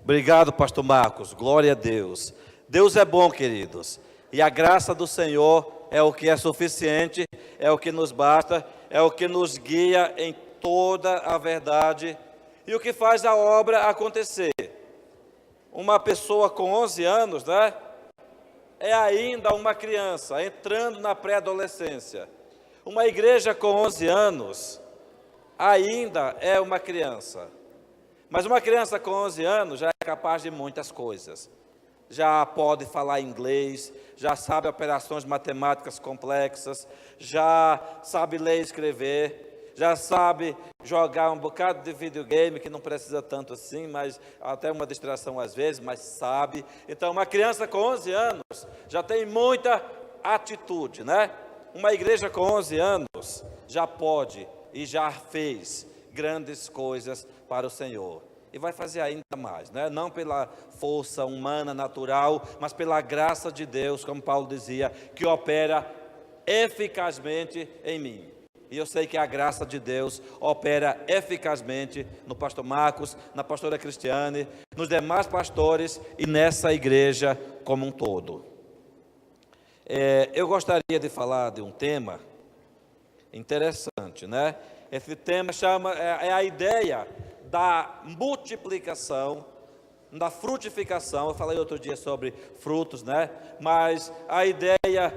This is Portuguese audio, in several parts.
Obrigado, pastor Marcos. Glória a Deus. Deus é bom, queridos. E a graça do Senhor é o que é suficiente, é o que nos basta, é o que nos guia em toda a verdade e o que faz a obra acontecer. Uma pessoa com 11 anos, né, é ainda uma criança, entrando na pré-adolescência. Uma igreja com 11 anos ainda é uma criança. Mas uma criança com 11 anos já é capaz de muitas coisas. Já pode falar inglês, já sabe operações matemáticas complexas, já sabe ler e escrever, já sabe jogar um bocado de videogame, que não precisa tanto assim, mas até uma distração às vezes, mas sabe. Então, uma criança com 11 anos já tem muita atitude, né? Uma igreja com 11 anos já pode e já fez grandes coisas para o Senhor. E vai fazer ainda mais, né? Não pela força humana, natural, mas pela graça de Deus, como Paulo dizia, que opera eficazmente em mim. E eu sei que a graça de Deus opera eficazmente no pastor Marcos, na pastora Cristiane, nos demais pastores e nessa igreja como um todo. Eu gostaria de falar de um tema interessante, né? Esse tema é a ideia da multiplicação, da frutificação. Eu falei outro dia sobre frutos, né? Mas a ideia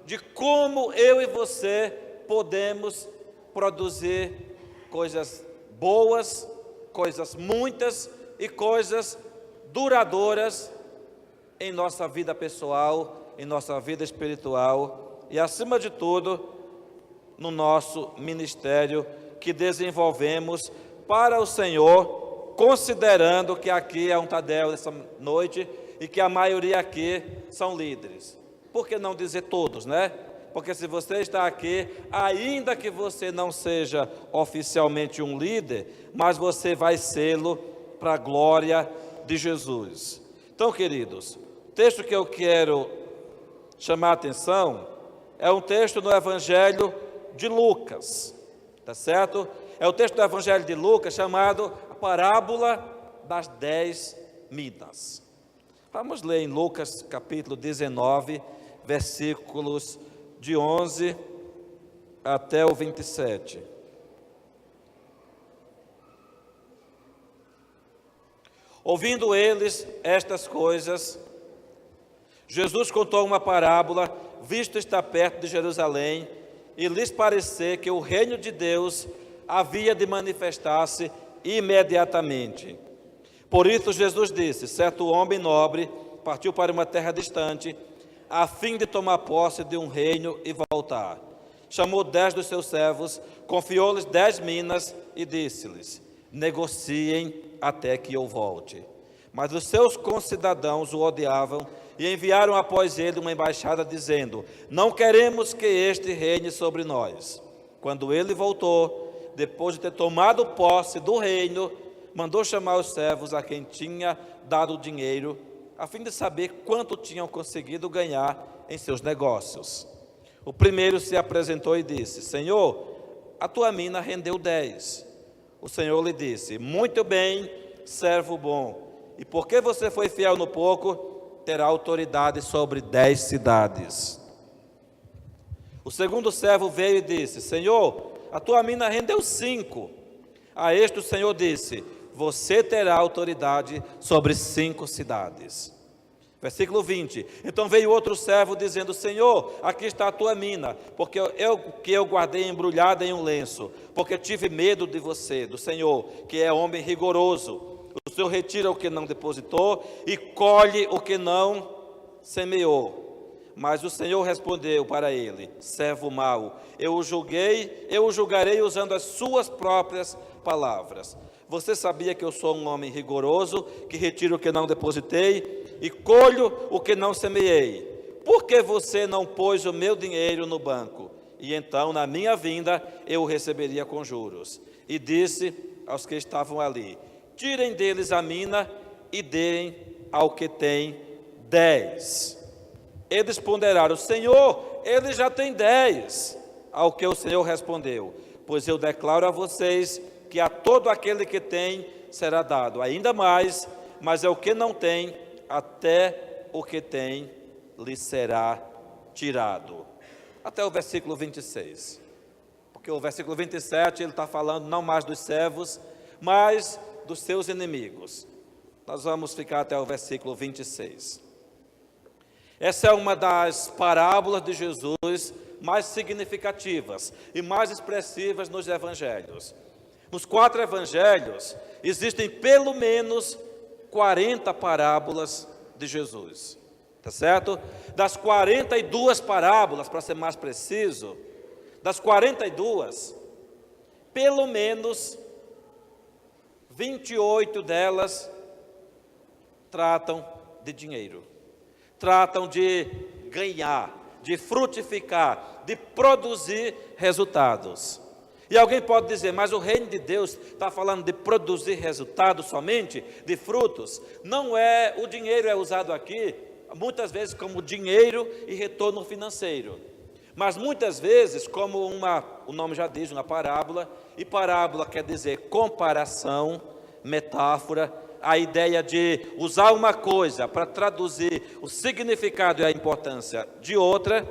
de como eu e você podemos produzir coisas boas, coisas muitas e coisas duradouras em nossa vida pessoal, em nossa vida espiritual e, acima de tudo, no nosso ministério que desenvolvemos para o Senhor, considerando que aqui é um Tadel essa noite e que a maioria aqui são líderes. Por que não dizer todos, né? Porque se você está aqui, ainda que você não seja oficialmente um líder, mas você vai sê-lo para a glória de Jesus. Então, queridos, o texto que eu quero chamar a atenção é um texto no Evangelho de Lucas, tá certo? É o texto do Evangelho de Lucas chamado a parábola das 10 minas. Vamos ler em Lucas capítulo 19, versículos de 11 até o 27. Ouvindo eles estas coisas, Jesus contou uma parábola, visto estar perto de Jerusalém, e lhes parecer que o reino de Deus havia de manifestar-se imediatamente. Por isso Jesus disse: certo homem nobre partiu para uma terra distante, a fim de tomar posse de um reino e voltar. Chamou 10 dos seus servos, confiou-lhes 10 minas e disse-lhes: negociem até que eu volte. Mas os seus concidadãos o odiavam e enviaram após ele uma embaixada dizendo: não queremos que este reine sobre nós. Quando ele voltou, depois de ter tomado posse do reino, mandou chamar os servos a quem tinha dado o dinheiro, a fim de saber quanto tinham conseguido ganhar em seus negócios. O primeiro se apresentou e disse: Senhor, a tua mina rendeu 10. O Senhor lhe disse: muito bem, servo bom. E porque você foi fiel no pouco, terá autoridade sobre 10 cidades. O segundo servo veio e disse: Senhor, a tua mina rendeu 5. A este o Senhor disse: você terá autoridade sobre 5 cidades. Versículo 20. Então veio outro servo dizendo: Senhor, aqui está a tua mina, porque eu guardei embrulhada em um lenço, porque tive medo de você, do Senhor, que é homem rigoroso. O Senhor retira o que não depositou e colhe o que não semeou. Mas o Senhor respondeu para ele: servo mau, eu o julgarei usando as suas próprias palavras. Você sabia que eu sou um homem rigoroso, que retiro o que não depositei e colho o que não semeei? Por que você não pôs o meu dinheiro no banco? E então, na minha vinda, eu o receberia com juros. E disse aos que estavam ali: tirem deles a mina e deem ao que tem 10. Eles ponderaram: Senhor, ele já tem 10. Ao que o Senhor respondeu: pois eu declaro a vocês que a todo aquele que tem será dado ainda mais, mas é o que não tem, até o que tem lhe será tirado. Até o versículo 26. Porque o versículo 27, ele está falando não mais dos servos, mas dos seus inimigos. Nós vamos ficar até o versículo 26. Essa é uma das parábolas de Jesus mais significativas e mais expressivas nos evangelhos. Nos 4 evangelhos, existem pelo menos 40 parábolas de Jesus, tá certo? Das 42 parábolas, para ser mais preciso, das 42, pelo menos 28 delas tratam de dinheiro, tratam de ganhar, de frutificar, de produzir resultados. E alguém pode dizer, mas o reino de Deus está falando de produzir resultados somente, de frutos. Não é, o dinheiro é usado aqui, muitas vezes como dinheiro e retorno financeiro. Mas muitas vezes, como o nome já diz, uma parábola, e parábola quer dizer comparação, metáfora, a ideia de usar uma coisa para traduzir o significado e a importância de outra.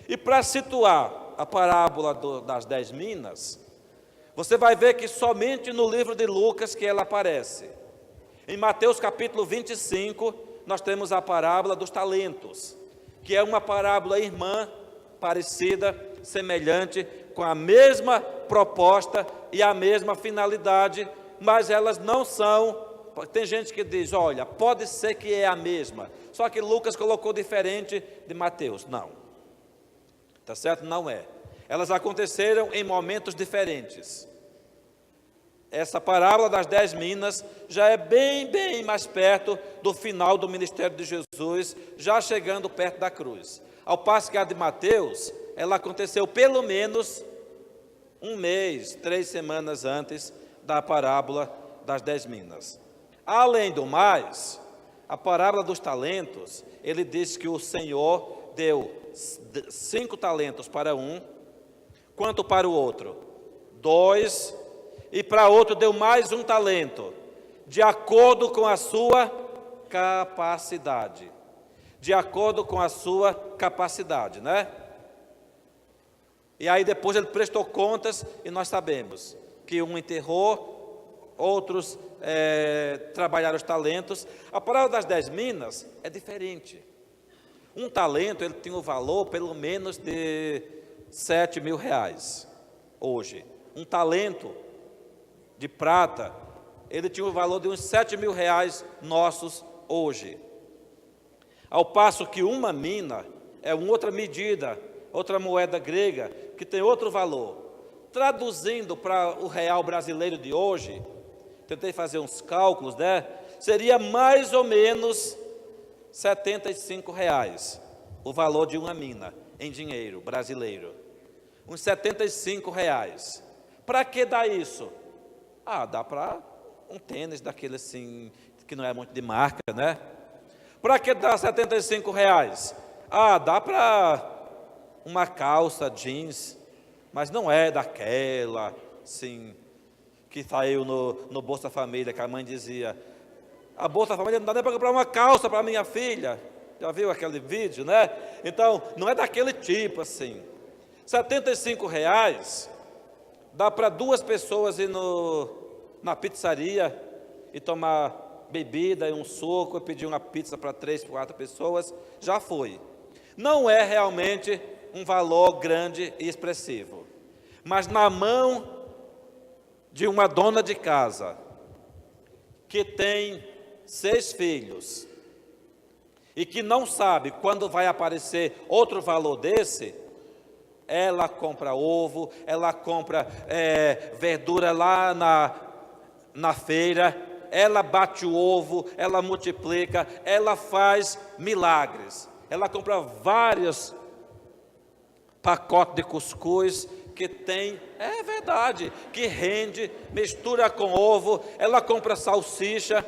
E para situar a parábola das 10 minas, você vai ver que somente no livro de Lucas que ela aparece. Em Mateus capítulo 25, nós temos a parábola dos talentos, que é uma parábola irmã, parecida, semelhante, com a mesma proposta e a mesma finalidade, mas elas não são. Tem gente que diz, olha, pode ser que é a mesma, só que Lucas colocou diferente de Mateus. Não, tá certo? Não é. Elas aconteceram em momentos diferentes. Essa parábola das 10 minas já é bem mais perto do final do ministério de Jesus, já chegando perto da cruz. Ao passo que a de Mateus, ela aconteceu pelo menos um mês, 3 semanas antes da parábola das 10 minas. Além do mais, a parábola dos talentos, ele diz que o Senhor deu 5 talentos para um, quanto para o outro? 2, e para outro deu mais 1 talento, de acordo com a sua capacidade. De acordo com a sua capacidade, né? E aí depois ele prestou contas e nós sabemos que um enterrou, outros trabalharam os talentos. A parábola das 10 minas é diferente. Um talento, ele tinha o valor pelo menos de 7 mil reais, hoje. Um talento de prata, ele tinha o valor de uns 7 mil reais nossos hoje. Ao passo que uma mina é uma outra medida, outra moeda grega, que tem outro valor. Traduzindo para o real brasileiro de hoje, tentei fazer uns cálculos, né? Seria mais ou menos R$75, o valor de uma mina, em dinheiro brasileiro. Uns R$75. Para que dá isso? Dá para um tênis daquele assim, que não é muito de marca, né? Para que dá R$75? Dá para uma calça jeans, mas não é daquela, assim, que saiu no Bolsa Família, que a mãe dizia, a Bolsa Família não dá nem para comprar uma calça para minha filha. Já viu aquele vídeo, né? Então, não é daquele tipo assim. R$75 dá para 2 pessoas ir na pizzaria e tomar bebida e um suco, e pedir uma pizza para 3, 4 pessoas, já foi. Não é realmente um valor grande e expressivo. Mas na mão de uma dona de casa, que tem 6 filhos, e que não sabe quando vai aparecer outro valor desse, ela compra ovo, ela compra verdura lá na feira, ela bate o ovo, ela multiplica, ela faz milagres. Ela compra vários pacotes de cuscuz que tem, é verdade, que rende, mistura com ovo, ela compra salsicha.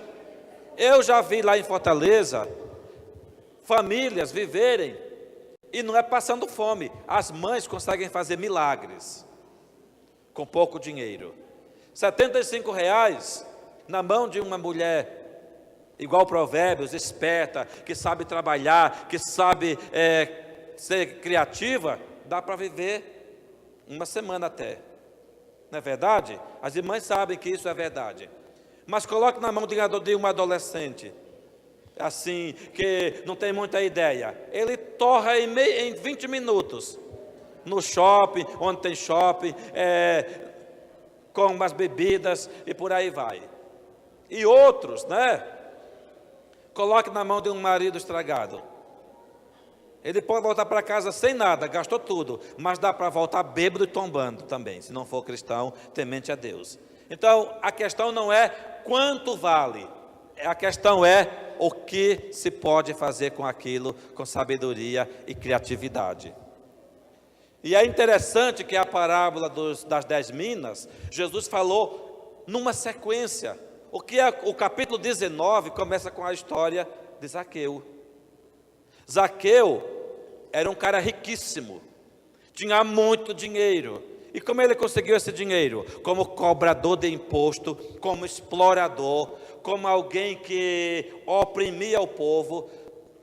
Eu já vi lá em Fortaleza famílias viverem, e não é passando fome, as mães conseguem fazer milagres com pouco dinheiro. R$75 na mão de uma mulher igual Provérbios, esperta, que sabe trabalhar, que sabe ser criativa, dá para viver uma semana até. Não é verdade? As irmãs sabem que isso é verdade. Mas coloque na mão de um adolescente, assim, que não tem muita ideia. Ele torra em 20 minutos, no shopping, onde tem shopping, com umas bebidas e por aí vai. E outros, né? Coloque na mão de um marido estragado. Ele pode voltar para casa sem nada, gastou tudo, mas dá para voltar bêbado e tombando também, se não for cristão, temente a Deus. Então, a questão não é quanto vale, a questão é o que se pode fazer com aquilo, com sabedoria e criatividade. E é interessante que a parábola das 10 minas, Jesus falou numa sequência. O capítulo 19 começa com a história de Zaqueu. Zaqueu era um cara riquíssimo, tinha muito dinheiro. E como ele conseguiu esse dinheiro? Como cobrador de imposto, como explorador, como alguém que oprimia o povo,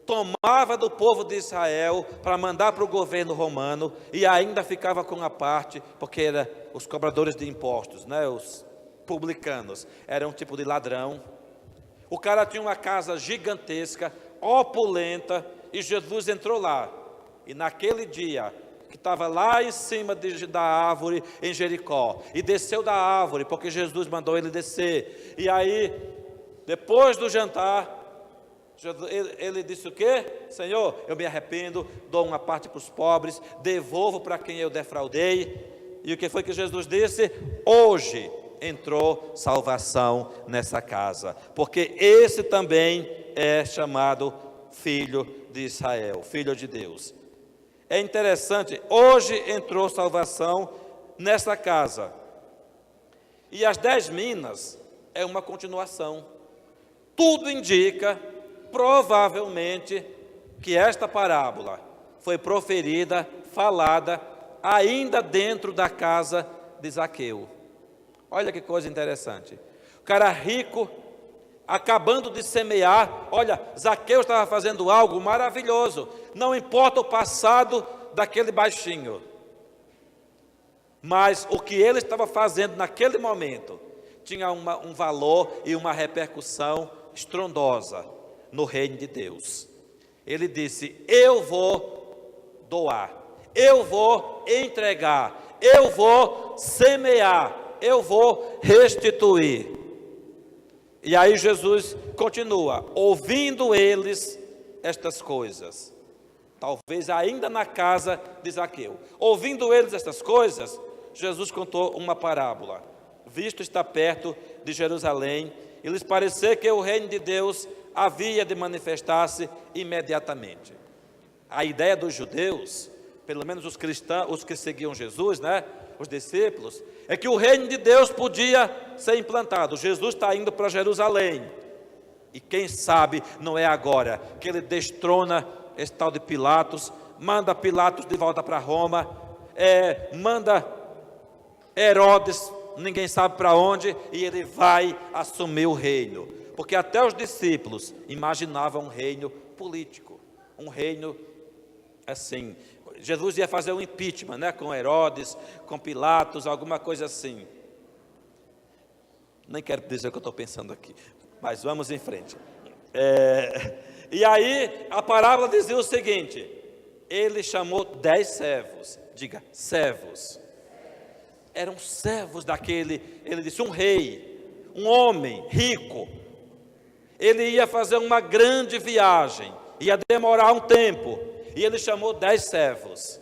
tomava do povo de Israel para mandar para o governo romano e ainda ficava com a parte, porque eram os cobradores de impostos, né? Os publicanos, era um tipo de ladrão. O cara tinha uma casa gigantesca, opulenta, e Jesus entrou lá. E naquele dia, que estava lá em cima da árvore em Jericó, e desceu da árvore, porque Jesus mandou ele descer. E aí, depois do jantar, ele disse o quê? Senhor, eu me arrependo, dou uma parte para os pobres, devolvo para quem eu defraudei. E o que foi que Jesus disse? Hoje entrou salvação nessa casa, porque esse também é chamado filho de Israel, filho de Deus. É interessante, hoje entrou salvação nessa casa. E as 10 minas é uma continuação. Tudo indica, provavelmente, que esta parábola foi proferida, falada, ainda dentro da casa de Zaqueu. Olha que coisa interessante. O cara rico, acabando de semear, olha, Zaqueu estava fazendo algo maravilhoso. Não importa o passado daquele baixinho, mas o que ele estava fazendo naquele momento tinha um valor e uma repercussão estrondosa no reino de Deus. Ele disse: eu vou doar, eu vou entregar, eu vou semear, eu vou restituir. E aí Jesus continua: ouvindo eles estas coisas, talvez ainda na casa de Zaqueu, ouvindo eles estas coisas, Jesus contou uma parábola. Visto está perto de Jerusalém, e lhes parecer que o reino de Deus havia de manifestar-se imediatamente. A ideia dos judeus, pelo menos os cristãos, os que seguiam Jesus, né, os discípulos, é que o reino de Deus podia ser implantado. Jesus está indo para Jerusalém, e quem sabe não é agora que ele destrona esse tal de Pilatos, manda Pilatos de volta para Roma, manda Herodes, ninguém sabe para onde, e ele vai assumir o reino, porque até os discípulos imaginavam um reino político, um reino assim. Jesus ia fazer um impeachment, né, com Herodes, com Pilatos, alguma coisa assim. Nem quero dizer o que eu estou pensando aqui, mas vamos em frente. E aí a parábola dizia o seguinte: ele chamou 10 servos, diga, servos. Eram servos daquele, ele disse, um rei, um homem rico. Ele ia fazer uma grande viagem, ia demorar um tempo, e ele chamou 10 servos.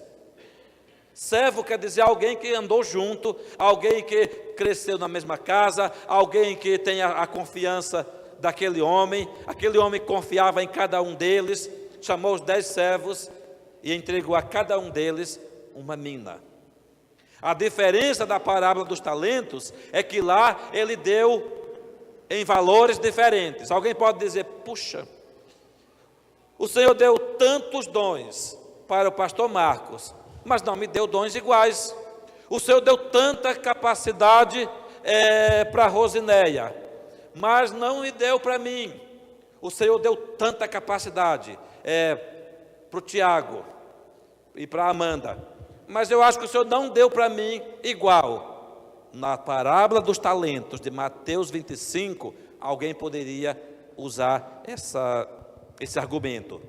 Servo quer dizer alguém que andou junto, alguém que cresceu na mesma casa, alguém que tem a confiança daquele homem. Aquele homem confiava em cada um deles, chamou os 10 servos e entregou a cada um deles uma mina. A diferença da parábola dos talentos é que lá ele deu em valores diferentes. Alguém pode dizer: puxa, o Senhor deu tantos dons para o pastor Marcos, mas não me deu dons iguais. O Senhor deu tanta capacidade para a Rosinéia, mas não me deu para mim. o Senhor deu tanta capacidade para o Tiago e para a Amanda, mas eu acho que o Senhor não deu para mim igual. Na parábola dos talentos de Mateus 25, alguém poderia usar esse argumento.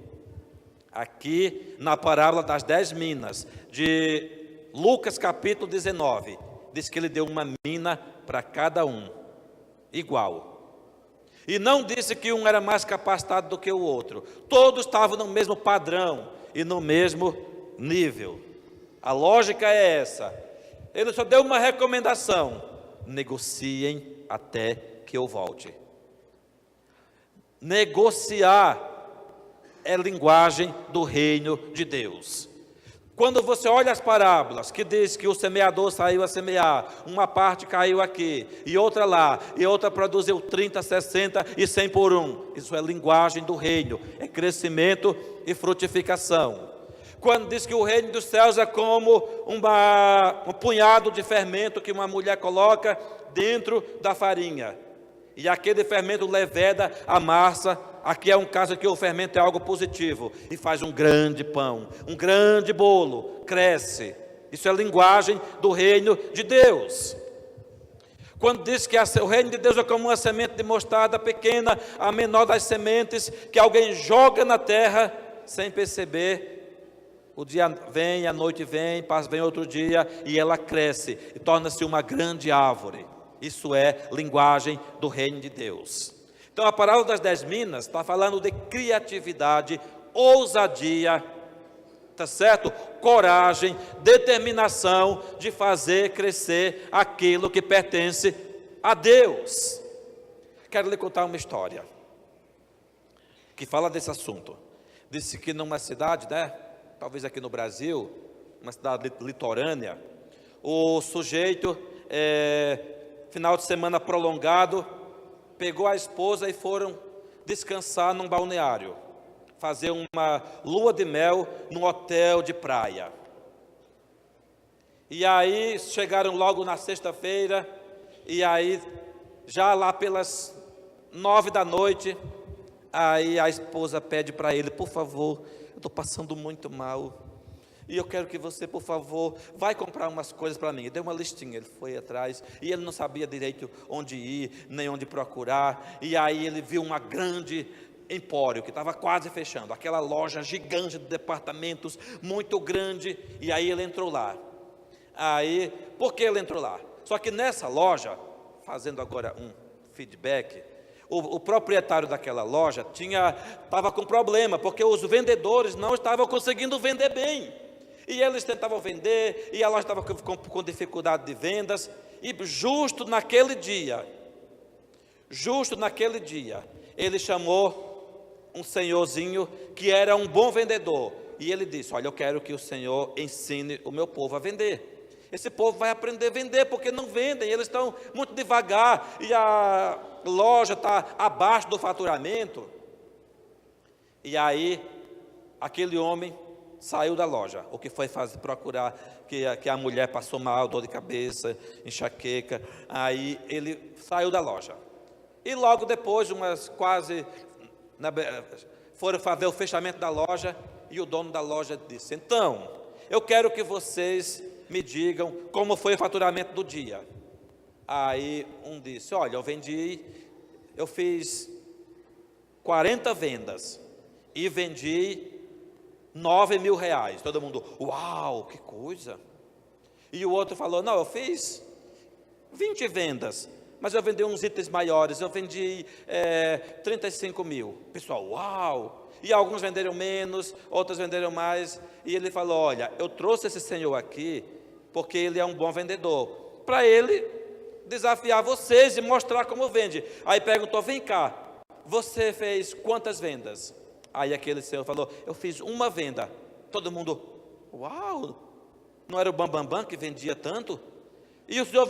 Aqui na parábola das 10 minas de Lucas capítulo 19, diz que ele deu uma mina para cada um, igual. E não disse que um era mais capacitado do que o outro. Todos estavam no mesmo padrão e no mesmo nível. A lógica é essa. Ele só deu uma recomendação: negociem até que eu volte. Negociar é linguagem do reino de Deus. Quando você olha as parábolas, que diz que o semeador saiu a semear, uma parte caiu aqui, e outra lá, e outra produziu 30, 60 e 100 por um. Isso é linguagem do reino, é crescimento e frutificação. Quando diz que o reino dos céus é como um punhado de fermento que uma mulher coloca dentro da farinha, e aquele fermento leveda a massa. Aqui é um caso que o fermento é algo positivo e faz um grande pão, um grande bolo, cresce. Isso é linguagem do reino de Deus. Quando diz que o reino de Deus é como uma semente de mostarda pequena, a menor das sementes, que alguém joga na terra sem perceber, o dia vem, a noite vem, vem outro dia e ela cresce e torna-se uma grande árvore. Isso é linguagem do reino de Deus. Então a parábola das 10 minas está falando de criatividade, ousadia, tá certo? Coragem, determinação de fazer crescer aquilo que pertence a Deus. Quero lhe contar uma história que fala desse assunto. Disse que numa cidade, talvez aqui no Brasil, uma cidade litorânea, o sujeito, final de semana prolongado, pegou a esposa e foram descansar num balneário, fazer uma lua de mel num hotel de praia. E aí chegaram logo na sexta-feira, e aí já lá pelas 9 da noite, aí a esposa pede para ele: por favor, eu estou passando muito mal, e eu quero que você, por favor, vai comprar umas coisas para mim. Deu uma listinha, ele foi atrás, e ele não sabia direito onde ir, nem onde procurar, e aí ele viu uma grande empório, que estava quase fechando, aquela loja gigante de departamentos, muito grande, e aí ele entrou lá. Aí, por que ele entrou lá? Só que nessa loja, fazendo agora um feedback, o proprietário daquela loja estava com problema, porque os vendedores não estavam conseguindo vender bem. E eles tentavam vender, e a loja estava com dificuldade de vendas, e justo naquele dia, ele chamou um senhorzinho que era um bom vendedor, e ele disse: olha, eu quero que o Senhor ensine o meu povo a vender. Esse povo vai aprender a vender, porque não vendem, eles estão muito devagar, e a loja está abaixo do faturamento. E aí, aquele homem saiu da loja. O que foi procurar, que a mulher passou mal, dor de cabeça, enxaqueca. Aí ele saiu da loja. E logo depois, foram fazer o fechamento da loja, e o dono da loja disse: então, eu quero que vocês me digam como foi o faturamento do dia. Aí um disse: olha, eu fiz 40 vendas e vendi 9 mil reais. Todo mundo: uau, que coisa. E o outro falou: não, eu fiz 20 vendas, mas eu vendi uns itens maiores, eu vendi 35 mil. Pessoal: uau. E alguns venderam menos, outros venderam mais. E ele falou: olha, eu trouxe esse senhor aqui porque ele é um bom vendedor, para ele desafiar vocês e mostrar como vende. Aí perguntou: vem cá, você fez quantas vendas? Aí aquele senhor falou: eu fiz uma venda. Todo mundo: uau, não era o Bambambam que vendia tanto? E o senhor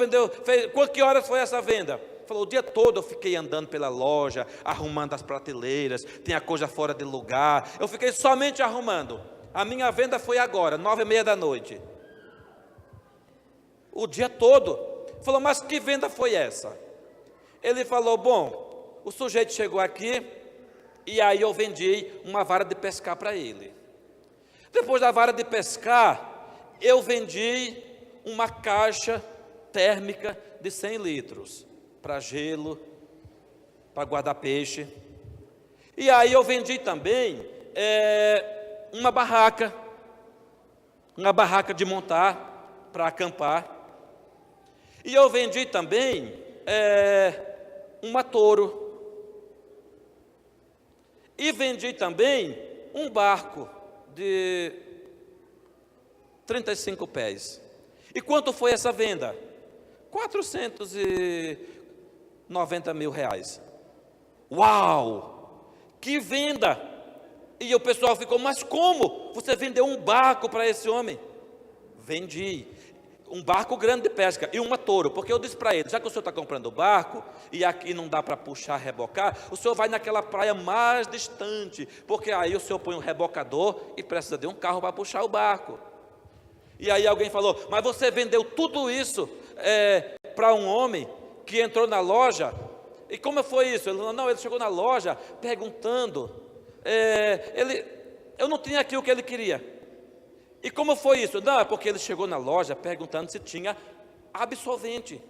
que horas foi essa venda? Falou: o dia todo eu fiquei andando pela loja, arrumando as prateleiras, tinha coisa fora de lugar, eu fiquei somente arrumando. A minha venda foi agora, 9h30 da noite. O dia todo. Falou: mas que venda foi essa? Ele falou: bom, o sujeito chegou aqui, E aí eu vendi uma vara de pescar para ele. Depois da vara de pescar, eu vendi uma caixa térmica de 100 litros, para gelo, para guardar peixe. E aí eu vendi também uma barraca de montar, para acampar. E eu vendi também uma touro. E vendi também um barco de 35 pés. E quanto foi essa venda? 490 mil reais. Uau! Que venda! E o pessoal ficou, mas como? Você vendeu um barco para esse homem? Vendi. Um barco grande de pesca e uma touro, porque eu disse para ele, já que o senhor está comprando o barco, e aqui não dá para puxar, rebocar, o senhor vai naquela praia mais distante, porque aí o senhor põe um rebocador e precisa de um carro para puxar o barco. E aí alguém falou, mas você vendeu tudo isso para um homem que entrou na loja, e como foi isso? Ele chegou na loja perguntando, eu não tinha aqui o que ele queria. E como foi isso? Não, é porque ele chegou na loja perguntando se tinha absorvente.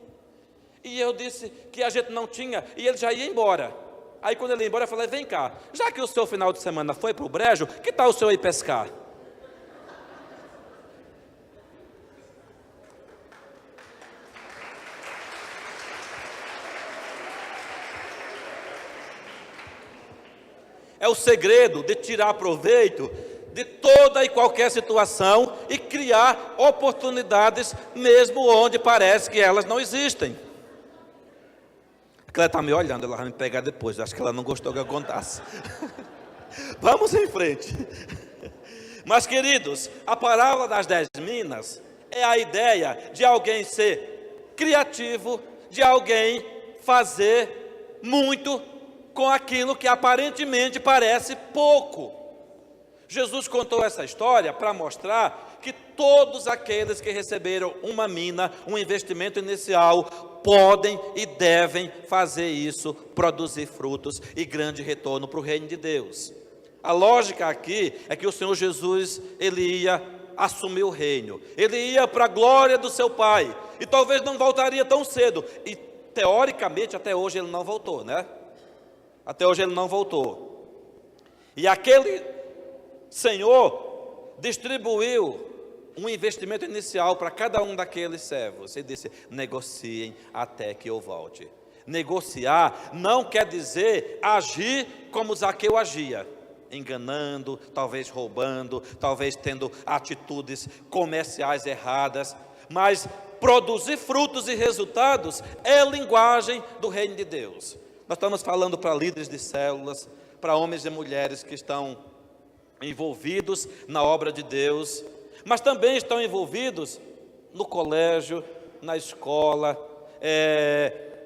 E eu disse que a gente não tinha, e ele já ia embora. Aí quando ele ia embora, eu falei, vem cá, já que o seu final de semana foi para o brejo, que tal o senhor ir pescar? É o segredo de tirar proveito de toda e qualquer situação e criar oportunidades, mesmo onde parece que elas não existem. Ela está me olhando, ela vai me pegar depois, acho que ela não gostou que eu contasse. Vamos em frente. Mas, queridos, a parábola das 10 minas é a ideia de alguém ser criativo, de alguém fazer muito com aquilo que aparentemente parece pouco. Jesus contou essa história para mostrar que todos aqueles que receberam uma mina, um investimento inicial, podem e devem fazer isso, produzir frutos e grande retorno para o reino de Deus. A lógica aqui é que o Senhor Jesus, ele ia assumir o reino, ele ia para a glória do seu Pai, e talvez não voltaria tão cedo, e teoricamente até hoje ele não voltou, né? Até hoje ele não voltou. E aquele Senhor distribuiu um investimento inicial para cada um daqueles servos. Ele disse, negociem até que eu volte. Negociar não quer dizer agir como Zaqueu agia, enganando, talvez roubando, talvez tendo atitudes comerciais erradas, mas produzir frutos e resultados é a linguagem do reino de Deus. Nós estamos falando para líderes de células, para homens e mulheres que estão envolvidos na obra de Deus, mas também estão envolvidos no colégio, na escola,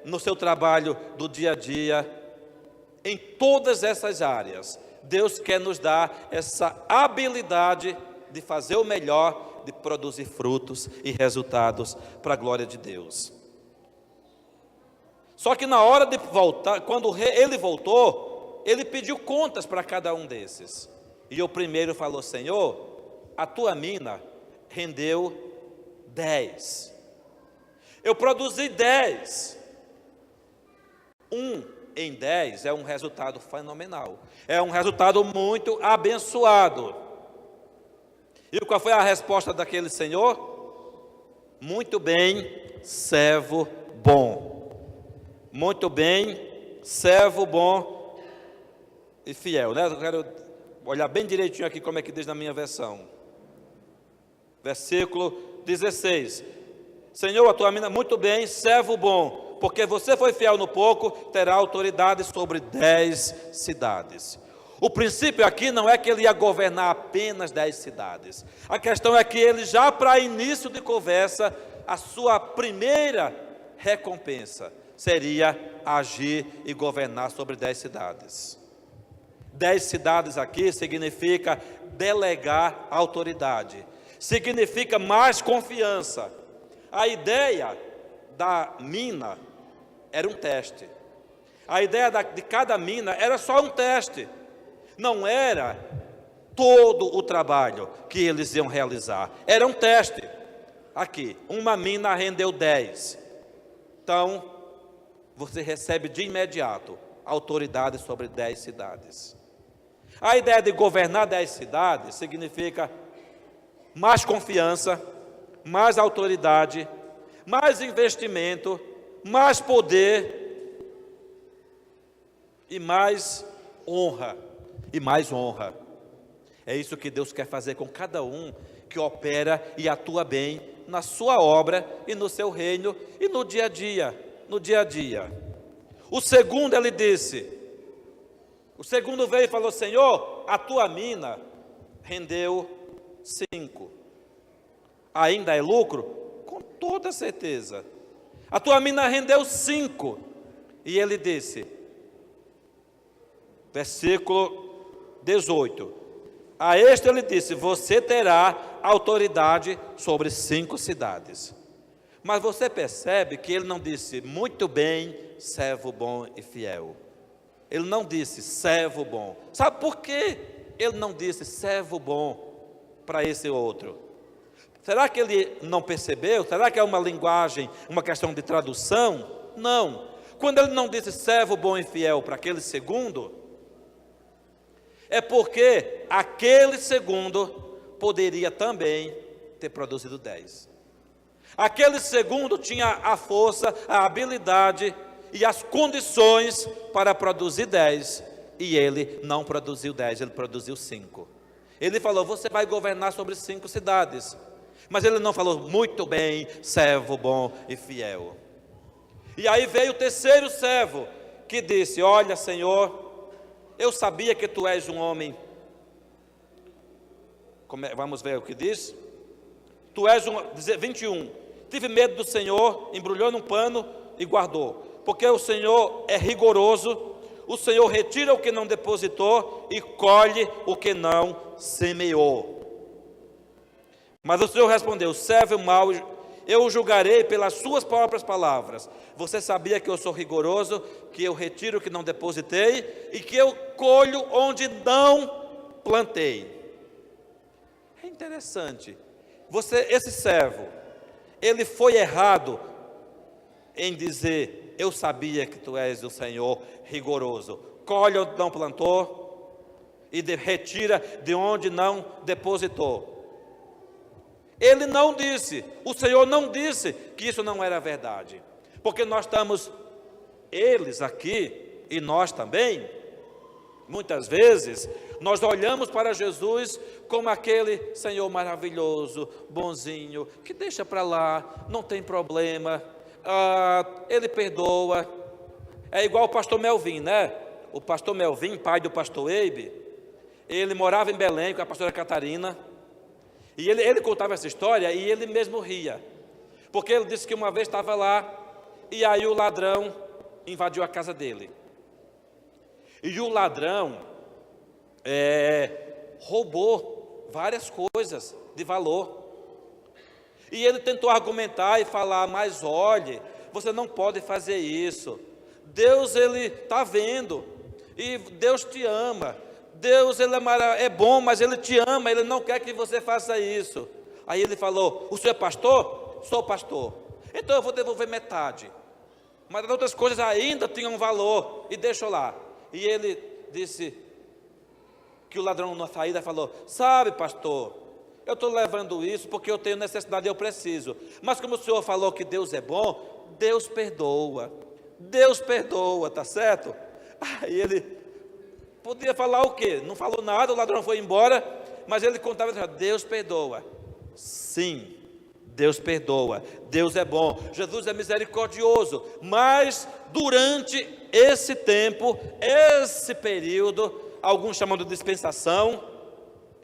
no seu trabalho do dia a dia, em todas essas áreas. Deus quer nos dar essa habilidade de fazer o melhor, de produzir frutos e resultados para a glória de Deus. Só que na hora de voltar, quando ele voltou, ele pediu contas para cada um desses. E o primeiro falou, Senhor, a tua mina rendeu 10. Eu produzi 10. 1 em 10 é um resultado fenomenal. É um resultado muito abençoado. E qual foi a resposta daquele senhor? Muito bem, servo bom. Muito bem, servo bom e fiel, né? Eu quero olhar bem direitinho aqui como é que diz na minha versão. Versículo 16. Senhor, a tua mina, muito bem, servo bom, porque você foi fiel no pouco, terá autoridade sobre 10 cidades. O princípio aqui não é que ele ia governar apenas 10 cidades. A questão é que ele já para início de conversa, a sua primeira recompensa seria agir e governar sobre 10 cidades. 10 cidades aqui significa delegar autoridade, significa mais confiança. A ideia da mina era um teste. A ideia de cada mina era só um teste, não era todo o trabalho que eles iam realizar, era um teste. Aqui, uma mina rendeu 10, então você recebe de imediato autoridade sobre 10 cidades. A ideia de governar 10 cidades significa mais confiança, mais autoridade, mais investimento, mais poder e mais honra, É isso que Deus quer fazer com cada um que opera e atua bem na sua obra e no seu reino e no dia a dia. O segundo, ele disse, o segundo veio e falou: Senhor, a tua mina rendeu 5. Ainda é lucro? Com toda certeza. A tua mina rendeu 5. E ele disse, versículo 18, a este ele disse: você terá autoridade sobre 5 cidades. Mas você percebe que ele não disse: muito bem, servo bom e fiel. Ele não disse servo bom. Sabe por que ele não disse servo bom para esse outro? Será que ele não percebeu? Será que é uma linguagem, uma questão de tradução? Não. Quando ele não disse servo bom e fiel para aquele segundo, é porque aquele segundo poderia também ter produzido 10. Aquele segundo tinha a força, a habilidade e as condições para produzir 10, e ele não produziu 10, ele produziu 5. Ele falou: você vai governar sobre 5 cidades. Mas ele não falou: muito bem, servo bom e fiel. E aí veio o terceiro servo, que disse: olha, Senhor, eu sabia que tu és um homem. Vamos ver o que diz. Tu és 21. Tive medo do Senhor, embrulhou num pano e guardou. Porque o Senhor é rigoroso, o Senhor retira o que não depositou e colhe o que não semeou. Mas o Senhor respondeu: servo mau, eu o julgarei pelas suas próprias palavras. Você sabia que eu sou rigoroso, que eu retiro o que não depositei e que eu colho onde não plantei. É interessante. Esse servo, ele foi errado em dizer: eu sabia que tu és o Senhor rigoroso. Colhe onde não plantou e retira de onde não depositou. Ele não disse, o Senhor não disse que isso não era verdade. Porque nós estamos, eles aqui e nós também, muitas vezes, nós olhamos para Jesus como aquele Senhor maravilhoso, bonzinho, que deixa para lá, não tem problema, ele perdoa. É igual o pastor Melvin, né? O pastor Melvin, pai do pastor Eibe, ele morava em Belém com a pastora Catarina, e ele contava essa história e ele mesmo ria, porque ele disse que uma vez estava lá, e aí o ladrão invadiu a casa dele, e o ladrão roubou várias coisas de valor, e ele tentou argumentar e falar: mas olhe, você não pode fazer isso, Deus, ele está vendo, e Deus te ama, Deus, ele é bom, mas ele te ama, ele não quer que você faça isso. Aí ele falou: o senhor é pastor? Sou pastor. Então eu vou devolver metade, mas as outras coisas ainda tinham valor, e deixou lá. E ele disse que o ladrão na saída falou: sabe, pastor, eu estou levando isso porque eu tenho necessidade e eu preciso, mas como o senhor falou que Deus é bom, Deus perdoa, tá certo? Aí ele podia falar o quê? Não falou nada, o ladrão foi embora, mas ele contava: Deus perdoa. Sim, Deus perdoa, Deus é bom, Jesus é misericordioso, mas durante esse tempo, esse período, alguns chamam de dispensação,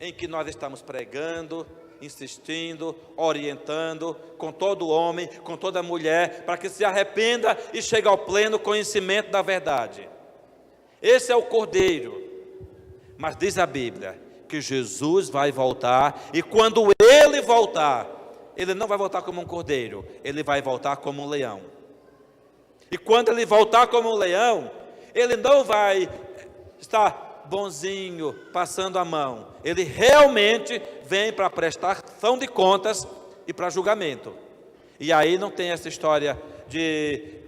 em que nós estamos pregando, insistindo, orientando, com todo homem, com toda mulher, para que se arrependa e chegue ao pleno conhecimento da verdade. Esse é o Cordeiro. Mas diz a Bíblia que Jesus vai voltar, e quando ele voltar, ele não vai voltar como um cordeiro, ele vai voltar como um leão. E quando ele voltar como um leão, Ele não vai estar bonzinho, passando a mão. Ele realmente vem para prestação de contas e para julgamento. E aí não tem essa história de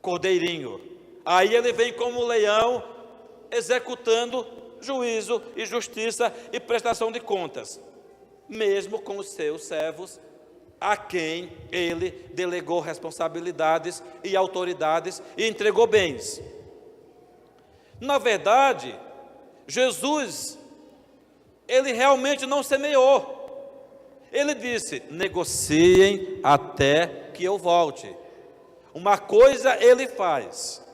cordeirinho. Aí ele vem como leão, executando juízo e justiça e prestação de contas, mesmo com os seus servos, a quem ele delegou responsabilidades e autoridades e entregou bens. Na verdade, Jesus, ele realmente não semeou. Ele disse: negociem até que eu volte. Uma coisa ele faz,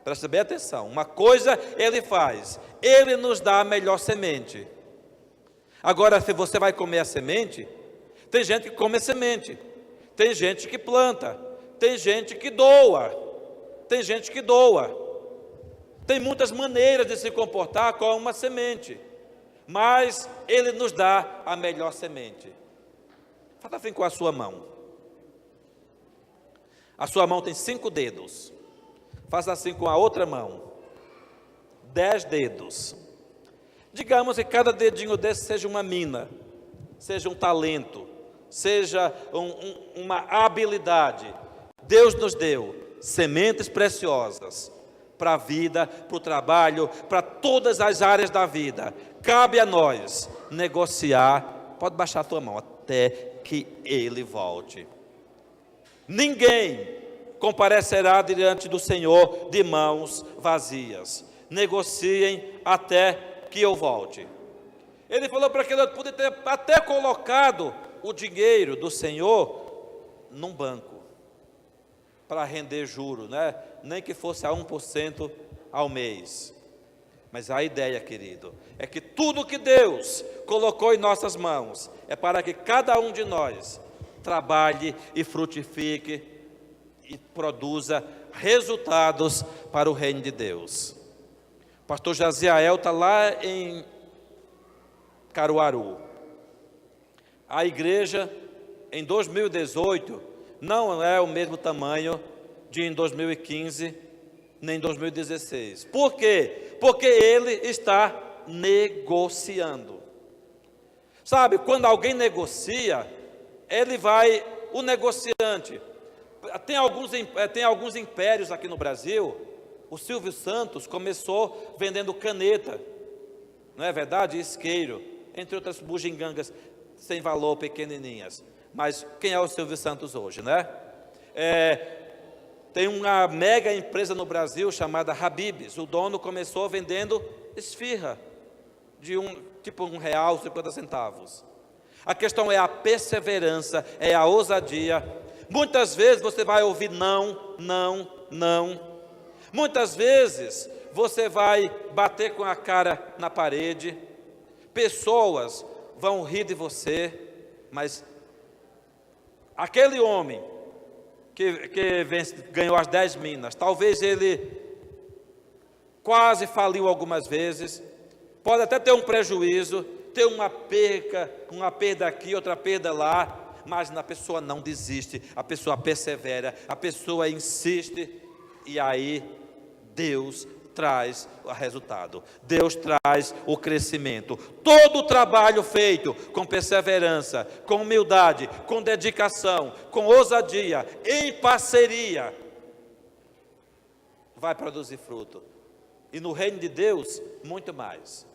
preste bem atenção, uma coisa ele faz, ele nos dá a melhor semente. Agora, se você vai comer a semente, tem gente que come a semente, tem gente que planta, tem gente que doa, tem muitas maneiras de se comportar com uma semente, mas ele nos dá a melhor semente. Faça assim com a sua mão. A sua mão tem 5 dedos. Faça assim com a outra mão. 10 dedos. Digamos que cada dedinho desse seja uma mina, seja um talento, seja uma habilidade. Deus nos deu sementes preciosas para a vida, para o trabalho, para todas as áreas da vida. Cabe a nós negociar. Pode baixar a tua mão até que ele volte. Ninguém comparecerá diante do Senhor de mãos vazias. Negociem até que eu volte. Ele falou para que ele podia ter até colocado o dinheiro do Senhor num banco para render juro, né? Nem que fosse a 1% ao mês. Mas a ideia, querido, é que tudo que Deus colocou em nossas mãos é para que cada um de nós trabalhe e frutifique e produza resultados para o reino de Deus. O pastor Jaziel está lá em Caruaru. A igreja em 2018 não é o mesmo tamanho de em 2015 nem em 2016. Por quê? Porque ele está negociando. Sabe, quando alguém negocia, o negociante, tem alguns impérios aqui no Brasil. O Silvio Santos começou vendendo caneta, não é verdade? Isqueiro, entre outras bugigangas sem valor, pequenininhas. Mas quem é o Silvio Santos hoje, né? Tem uma mega empresa no Brasil chamada Habib's. O dono começou vendendo esfirra de R$1,50. A questão é a perseverança, é a ousadia. Muitas vezes você vai ouvir não, não, não. Muitas vezes você vai bater com a cara na parede. Pessoas vão rir de você, mas aquele homem que ganhou as 10 minas, talvez ele quase faliu algumas vezes, pode até ter um prejuízo, ter uma perda aqui, outra perda lá, mas a pessoa não desiste, a pessoa persevera, a pessoa insiste, e aí Deus traz o resultado, Deus traz o crescimento. Todo o trabalho feito com perseverança, com humildade, com dedicação, com ousadia, em parceria, vai produzir fruto. E no reino de Deus, muito mais.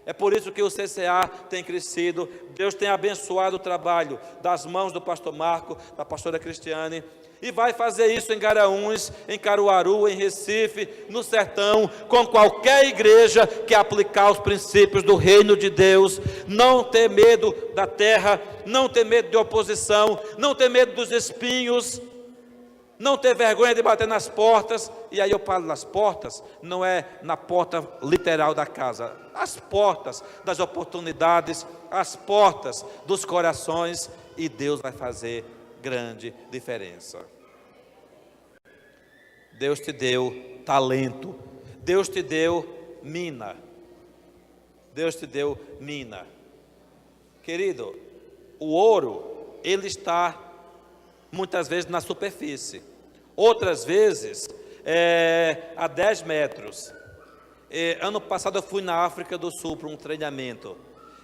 É por isso que o CCA tem crescido. Deus tem abençoado o trabalho das mãos do pastor Marco, da pastora Cristiane, e vai fazer isso em Garanhuns, em Caruaru, em Recife, no sertão, com qualquer igreja que aplicar os princípios do reino de Deus. Não ter medo da terra, não ter medo de oposição, não ter medo dos espinhos, não ter vergonha de bater nas portas. E aí eu falo nas portas, não é na porta literal da casa, as portas das oportunidades, as portas dos corações, e Deus vai fazer grande diferença. Deus te deu talento, Deus te deu mina, Deus te deu mina. Querido, o ouro, ele está muitas vezes na superfície, outras vezes a 10 metros. Ano passado eu fui na África do Sul para um treinamento.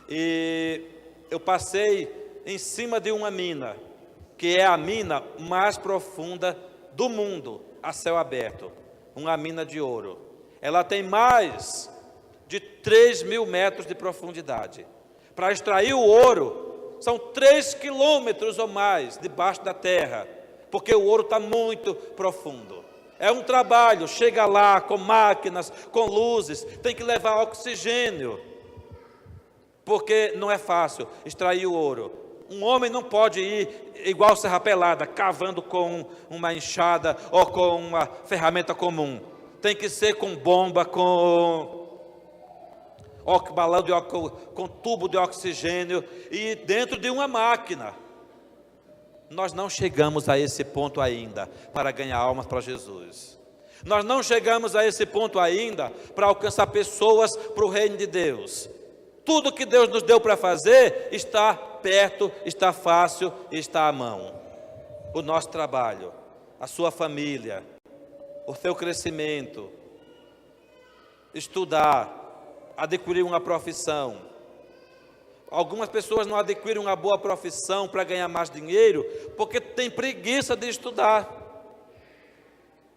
E eu passei em cima de uma mina, que é a mina mais profunda do mundo, a céu aberto. Uma mina de ouro. Ela tem mais de 3.000 metros de profundidade. Para extrair o ouro, são 3 quilômetros ou mais debaixo da terra, porque o ouro está muito profundo. É um trabalho, chega lá com máquinas, com luzes, tem que levar oxigênio, porque não é fácil extrair o ouro. Um homem não pode ir igual Serra Pelada, cavando com uma enxada ou com uma ferramenta comum. Tem que ser com bomba, com balão com tubo de oxigênio e dentro de uma máquina. Nós não chegamos a esse ponto ainda para ganhar almas para Jesus. Nós não chegamos a esse ponto ainda para alcançar pessoas para o reino de Deus. Tudo que Deus nos deu para fazer está perto, está fácil e está à mão. O nosso trabalho, a sua família, o seu crescimento, estudar, adquirir uma profissão. Algumas pessoas não adquirem uma boa profissão para ganhar mais dinheiro porque tem preguiça de estudar.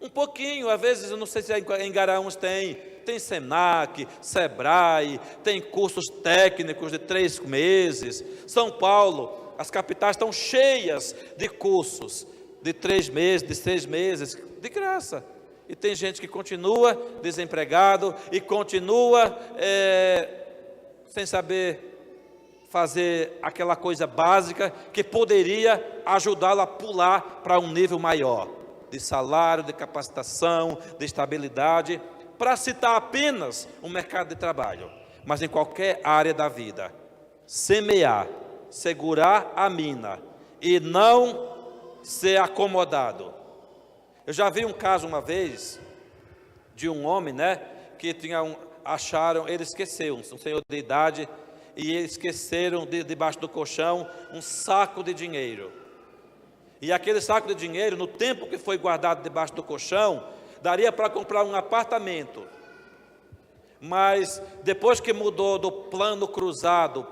Um pouquinho, às vezes, eu não sei se em Garanhuns tem Senac, Sebrae, tem cursos técnicos de 3 meses. São Paulo, as capitais estão cheias de cursos de 3 meses, de 6 meses, de graça. E tem gente que continua desempregado e continua sem saber fazer aquela coisa básica que poderia ajudá-lo a pular para um nível maior de salário, de capacitação, de estabilidade, para citar apenas o mercado de trabalho, mas em qualquer área da vida. Semear, segurar a mina e não ser acomodado. Eu já vi um caso uma vez de um homem, que ele esqueceu, um senhor de idade, e esqueceram debaixo do colchão um saco de dinheiro. E aquele saco de dinheiro, no tempo que foi guardado debaixo do colchão, daria para comprar um apartamento. Mas depois que mudou do plano cruzado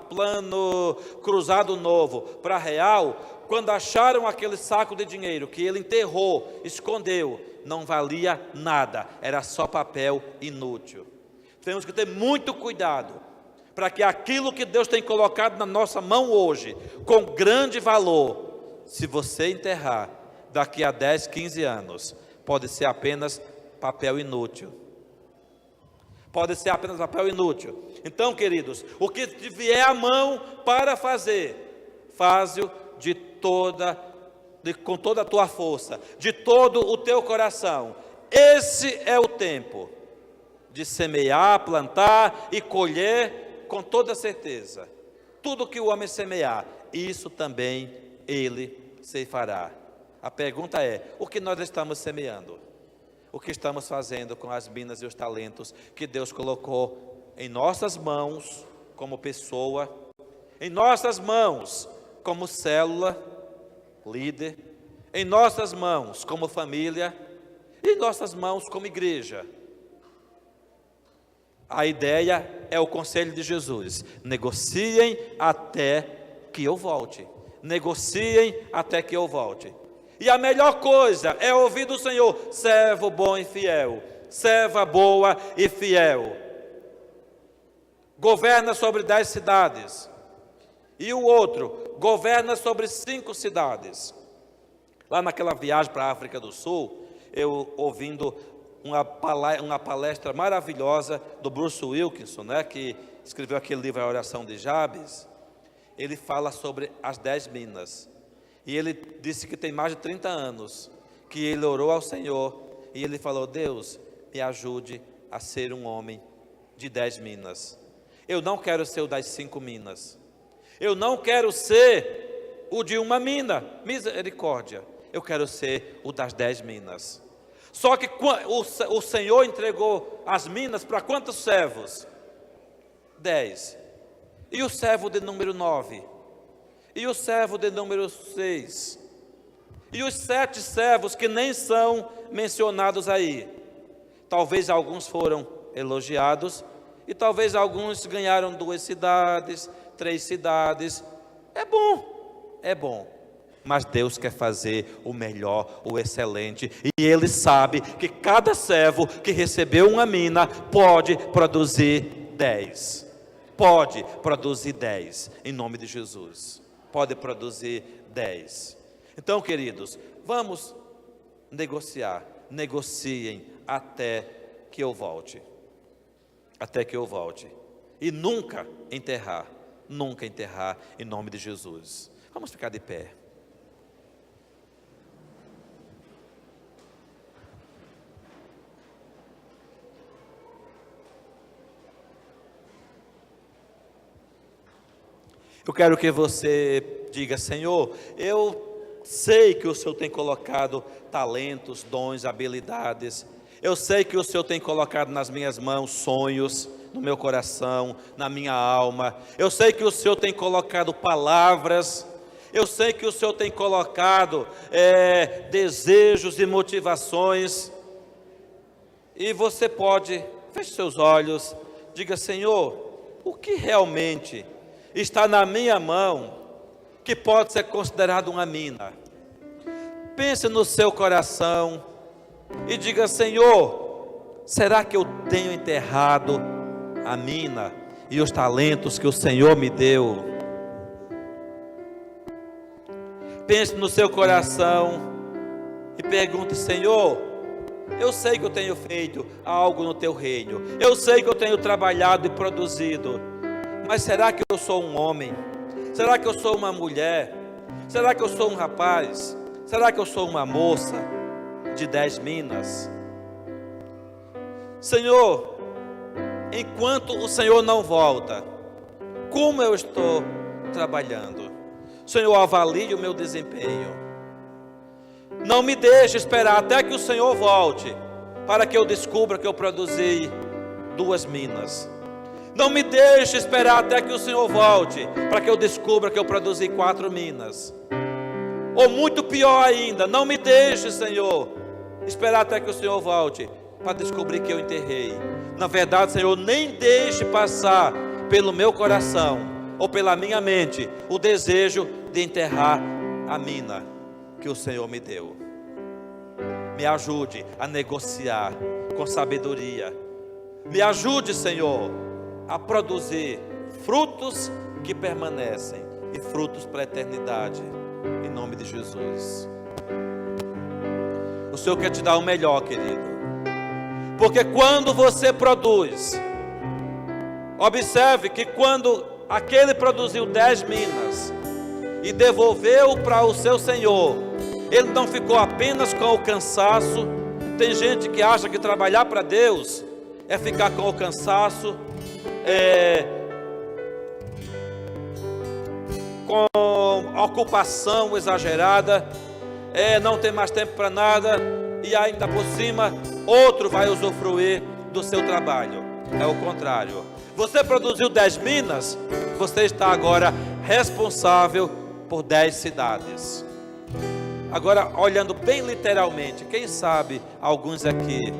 novo para real, quando acharam aquele saco de dinheiro que ele enterrou, escondeu, não valia nada, era só papel inútil. Temos que ter muito cuidado para que aquilo que Deus tem colocado na nossa mão hoje, com grande valor, se você enterrar daqui a 10, 15 anos, pode ser apenas papel inútil. Pode ser apenas papel inútil. Então, queridos, o que te vier à mão para fazer, faz-o com toda a tua força, de todo o teu coração. Esse é o tempo de semear, plantar e colher com toda certeza. Tudo que o homem semear, isso também ele ceifará. A pergunta é: o que nós estamos semeando? O que estamos fazendo com as minas e os talentos que Deus colocou em nossas mãos como pessoa, em nossas mãos como célula, líder, em nossas mãos como família, e em nossas mãos como igreja? A ideia é o conselho de Jesus: negociem até que eu volte. Negociem até que eu volte. E a melhor coisa é ouvir do Senhor: servo bom e fiel, serva boa e fiel. Governa sobre 10 cidades. E o outro governa sobre 5 cidades. Lá naquela viagem para a África do Sul, eu ouvindo uma palestra maravilhosa do Bruce Wilkinson, que escreveu aquele livro A Oração de Jabes. Ele fala sobre as 10 minas, e ele disse que tem mais de 30 anos que ele orou ao Senhor, e ele falou: Deus, me ajude a ser um homem de 10 minas. Eu não quero ser o das 5 minas, eu não quero ser o de uma mina, misericórdia, eu quero ser o das 10 minas. Só que o Senhor entregou as minas para quantos servos? 10. E o servo de número 9? E o servo de número 6? E os 7 servos que nem são mencionados aí, talvez alguns foram elogiados, e talvez alguns ganharam 2 cidades, 3 cidades. É bom, mas Deus quer fazer o melhor, o excelente, e Ele sabe que cada servo que recebeu uma mina pode produzir 10. Pode produzir 10, em nome de Jesus. Pode produzir 10. Então, queridos, vamos negociar. Negociem até que eu volte. Até que eu volte. E nunca enterrar, em nome de Jesus. Vamos ficar de pé. Eu quero que você diga: Senhor, eu sei que o Senhor tem colocado talentos, dons, habilidades. Eu sei que o Senhor tem colocado nas minhas mãos sonhos, no meu coração, na minha alma. Eu sei que o Senhor tem colocado palavras. Eu sei que o Senhor tem colocado desejos e motivações. E você pode, feche seus olhos, diga: Senhor, o que realmente está na minha mão que pode ser considerado uma mina? Pense no seu coração e diga: Senhor, será que eu tenho enterrado a mina e os talentos que o Senhor me deu? Pense no seu coração e pergunte: Senhor, eu sei que eu tenho feito algo no teu reino, eu sei que eu tenho trabalhado e produzido, mas será que eu sou um homem? Será que eu sou uma mulher? Será que eu sou um rapaz? Será que eu sou uma moça de 10 minas? Senhor, enquanto o Senhor não volta, como eu estou trabalhando? Senhor, avalie o meu desempenho. Não me deixe esperar até que o Senhor volte, para que eu descubra que eu produzi 2 minas. Não me deixe esperar até que o Senhor volte, para que eu descubra que eu produzi 4 minas. Ou muito pior ainda, não me deixe, Senhor, esperar até que o Senhor volte, para descobrir que eu enterrei. Na verdade, Senhor, nem deixe passar pelo meu coração, ou pela minha mente, o desejo de enterrar a mina que o Senhor me deu. Me ajude a negociar com sabedoria. Me ajude, Senhor, a produzir frutos que permanecem e frutos para a eternidade, em nome de Jesus. O Senhor quer te dar o melhor, querido, porque quando você produz, observe que quando aquele produziu 10 minas e devolveu para o seu Senhor, ele não ficou apenas com o cansaço. Tem gente que acha que trabalhar para Deus é ficar com o cansaço, com ocupação exagerada, não tem mais tempo para nada, e ainda por cima outro vai usufruir do seu trabalho. É o contrário. Você produziu 10 minas, você está agora responsável por 10 cidades. Agora, olhando bem literalmente, quem sabe alguns aqui,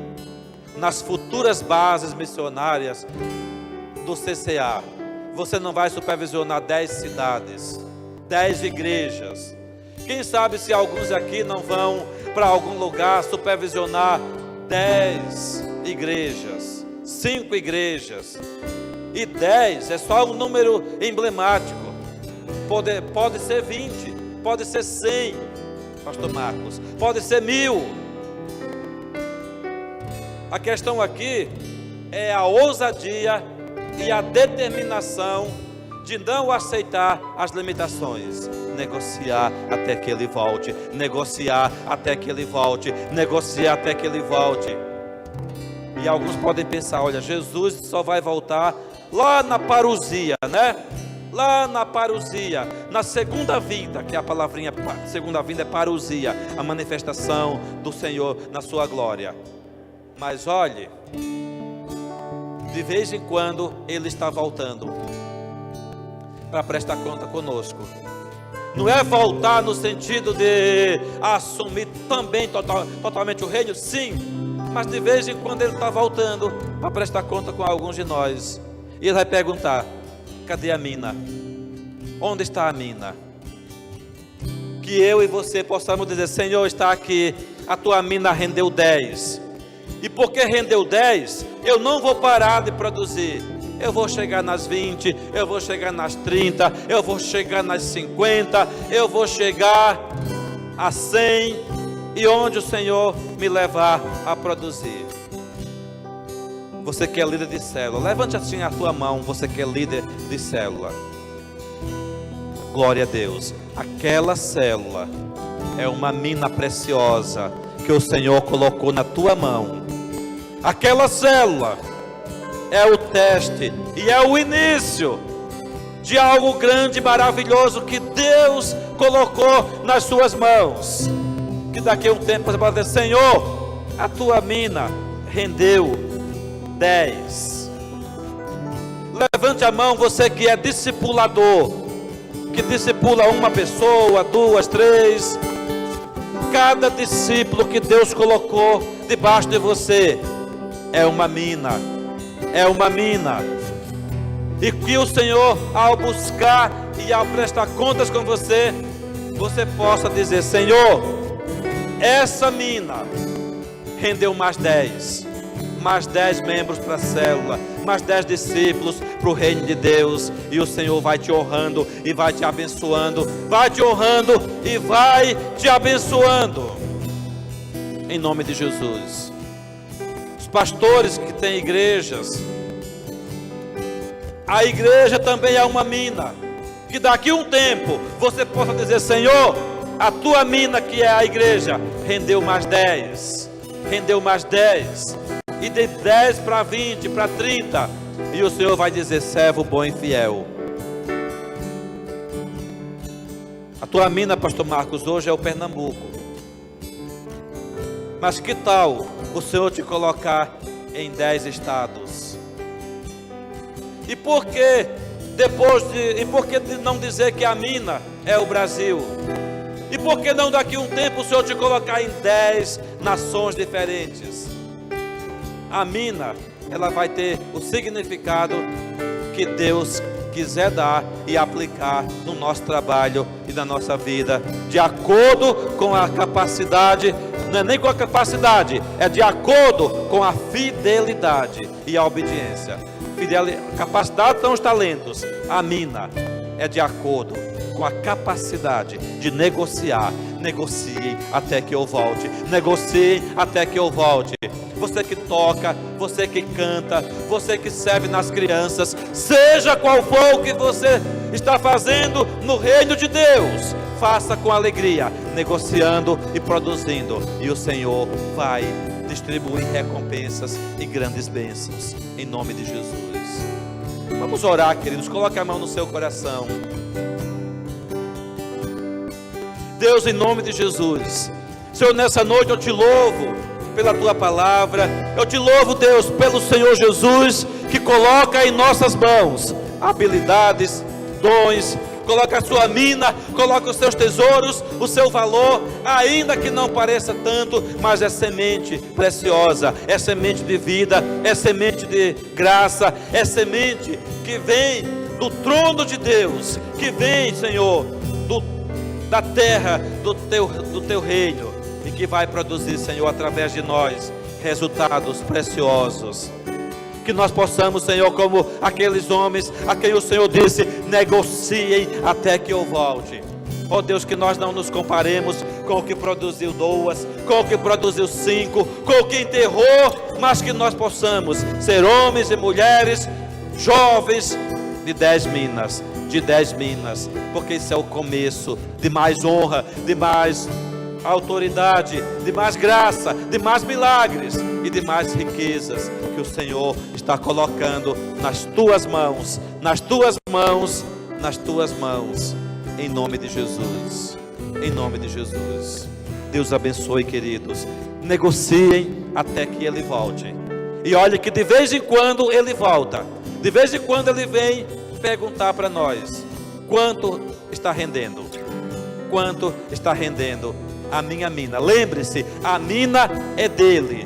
nas futuras bases missionárias do CCA, você não vai supervisionar 10 cidades, 10 igrejas. Quem sabe se alguns aqui não vão para algum lugar supervisionar 10 igrejas, 5 igrejas. E 10 é só um número emblemático. Pode ser 20, pode ser 100, pastor Marcos, pode ser 1000. A questão aqui é a ousadia e a determinação de não aceitar as limitações. Negociar até que ele volte, negociar até que ele volte, negociar até que ele volte. E alguns podem pensar: olha, Jesus só vai voltar lá na parousia, né? Lá na parousia, na segunda vinda, que a palavrinha segunda vinda é parousia, a manifestação do Senhor na sua glória. Mas olhe, de vez em quando Ele está voltando para prestar conta conosco. Não é voltar no sentido de assumir também totalmente o reino, sim, mas de vez em quando Ele está voltando para prestar conta com alguns de nós. E Ele vai perguntar: cadê a mina? Onde está a mina? Que eu e você possamos dizer: Senhor, está aqui, a tua mina rendeu 10. E porque rendeu 10, eu não vou parar de produzir. Eu vou chegar nas 20, eu vou chegar nas 30, eu vou chegar nas 50, eu vou chegar a 100, e onde o Senhor me levar a produzir. Você que é líder de célula, levante assim a tua mão, você que é líder de célula. Glória a Deus. Aquela célula é uma mina preciosa que o Senhor colocou na tua mão. Aquela célula é o teste e é o início de algo grande e maravilhoso que Deus colocou nas suas mãos. Que daqui a um tempo você pode dizer: Senhor, a tua mina rendeu 10. Levante a mão, você que é discipulador, que discipula uma pessoa, 2, 3. Cada discípulo que Deus colocou debaixo de você é uma mina. É uma mina. E que o Senhor, ao buscar e ao prestar contas com você, você possa dizer: Senhor, essa mina rendeu mais 10. Mais 10 membros para a célula, mais 10 discípulos para o reino de Deus. E o Senhor vai te honrando e vai te abençoando. Vai te honrando e vai te abençoando. Em nome de Jesus. Pastores que têm igrejas, a igreja também é uma mina, que daqui a um tempo você possa dizer: Senhor, a tua mina que é a igreja rendeu mais 10, rendeu mais 10, e de 10 para 20, para 30, e o Senhor vai dizer: servo bom e fiel. A tua mina, pastor Marcos, hoje é o Pernambuco, mas que tal o Senhor te colocar em 10 estados? E por que não dizer que a mina é o Brasil? E por que não daqui a um tempo o Senhor te colocar em 10 nações diferentes? A mina, ela vai ter o significado que Deus quiser dar e aplicar no nosso trabalho e na nossa vida, de acordo com a capacidade. Não é nem com a capacidade, é de acordo com a fidelidade e a obediência. Capacidade são os talentos, a mina é de acordo com a capacidade de negociar. Negociem até que eu volte, negociem até que eu volte. Você que toca, você que canta, você que serve nas crianças, seja qual for o que você está fazendo no reino de Deus, faça com alegria, negociando e produzindo, e o Senhor vai distribuir recompensas e grandes bênçãos, em nome de Jesus. Vamos orar, queridos, coloque a mão no seu coração. Deus, em nome de Jesus, Senhor, nessa noite eu te louvo pela tua palavra, eu te louvo, Deus, pelo Senhor Jesus, que coloca em nossas mãos habilidades, dons, coloca a sua mina, coloca os seus tesouros, o seu valor, ainda que não pareça tanto, mas é semente preciosa, é semente de vida, é semente de graça, é semente que vem do trono de Deus, que vem, Senhor, da terra do teu reino, e que vai produzir, Senhor, através de nós, resultados preciosos. Que nós possamos, Senhor, como aqueles homens a quem o Senhor disse: negociem até que eu volte. Ó Deus, que nós não nos comparemos com o que produziu 2, com o que produziu 5, com o que enterrou, mas que nós possamos ser homens e mulheres, jovens, de 10 minas, porque isso é o começo de mais honra, de mais autoridade, de mais graça, de mais milagres e de mais riquezas que o Senhor está colocando nas tuas mãos, nas tuas mãos, nas tuas mãos, em nome de Jesus, em nome de Jesus. Deus abençoe, queridos. Negociem até que Ele volte, e olhe que de vez em quando Ele volta, de vez em quando Ele vem perguntar para nós: quanto está rendendo? quanto está rendendo a minha mina. Lembre-se, a mina é dele,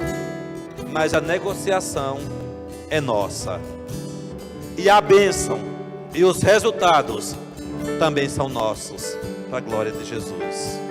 mas a negociação é nossa. E a bênção e os resultados também são nossos, para a glória de Jesus.